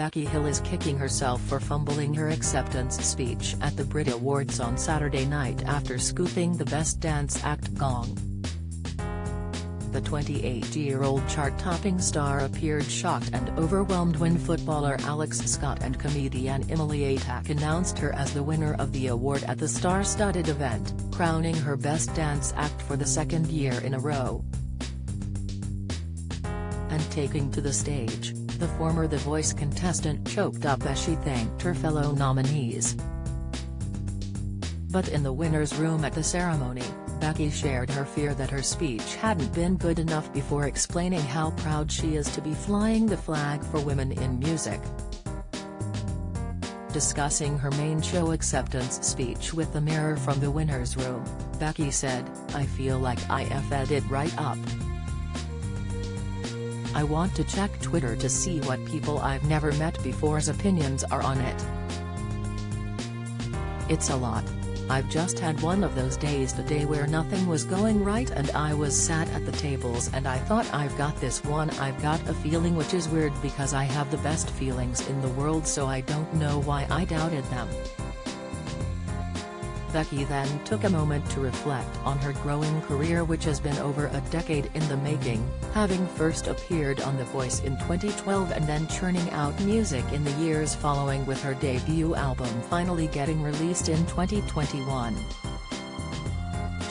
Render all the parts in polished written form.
Becky Hill is kicking herself for fumbling her acceptance speech at the BRIT Awards on Saturday night after scooping the Best Dance Act gong. The 28-year-old chart-topping star appeared shocked and overwhelmed when footballer Alex Scott and comedian Emily Atack announced her as the winner of the award at the star-studded event, crowning her Best Dance Act for the second year in a row. And taking to the stage, the former The Voice contestant choked up as she thanked her fellow nominees. But in the winner's room at the ceremony, Becky shared her fear that her speech hadn't been good enough before explaining how proud she is to be flying the flag for women in music. Discussing her main show acceptance speech with the mirror from the winner's room, Becky said, "I feel like I f'd it right up. I want to check Twitter to see what people I've never met before's opinions are on it. It's a lot. I've just had one of those days today where nothing was going right and I was sat at the tables and I thought I've got this one. I've got a feeling, which is weird because I have the best feelings in the world, so I don't know why I doubted them." Becky then took a moment to reflect on her growing career, which has been over a decade in the making, having first appeared on The Voice in 2012 and then churning out music in the years following, with her debut album finally getting released in 2021.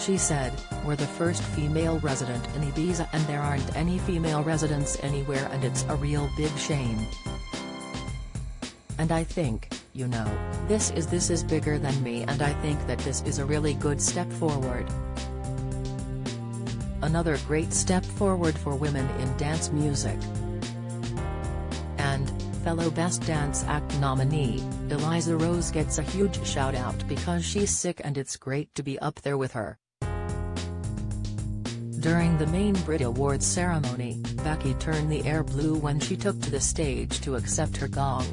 She said, "We're the first female resident in Ibiza and there aren't any female residents anywhere, and it's a real big shame. And I think, you know, this is bigger than me, and I think that this is a really good step forward. Another great step forward for women in dance music." And, fellow Best Dance Act nominee, Eliza Rose gets a huge shout out because she's sick and it's great to be up there with her. During the main BRIT Awards ceremony, Becky turned the air blue when she took to the stage to accept her gong.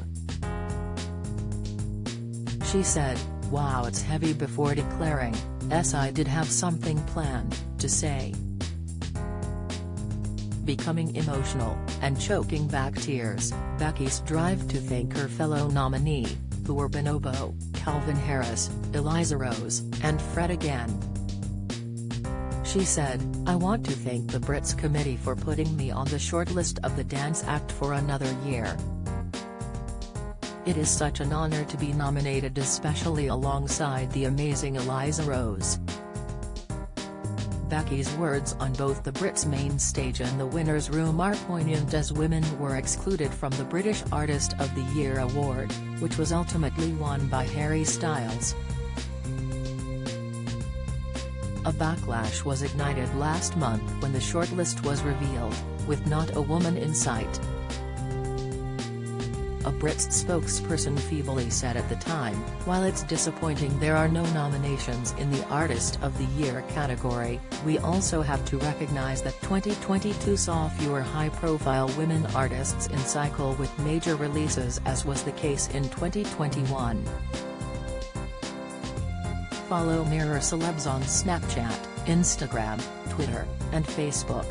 She said, "Wow, it's heavy," before declaring, "Yes, I did have something planned to say." Becoming emotional, and choking back tears, Becky's drive to thank her fellow nominee, who were Bonobo, Calvin Harris, Eliza Rose, and Fred again. She said, "I want to thank the Brits committee for putting me on the shortlist of the Dance Act for another year. It is such an honor to be nominated, especially alongside the amazing Eliza Rose." Becky's words on both the Brits main stage and the winner's room are poignant, as women were excluded from the British Artist of the Year award, which was ultimately won by Harry Styles. A backlash was ignited last month when the shortlist was revealed, with not a woman in sight. A Brits spokesperson feebly said at the time, "While it's disappointing there are no nominations in the Artist of the Year category, we also have to recognize that 2022 saw fewer high-profile women artists in cycle with major releases, as was the case in 2021. Follow Mirror Celebs on Snapchat, Instagram, Twitter, and Facebook.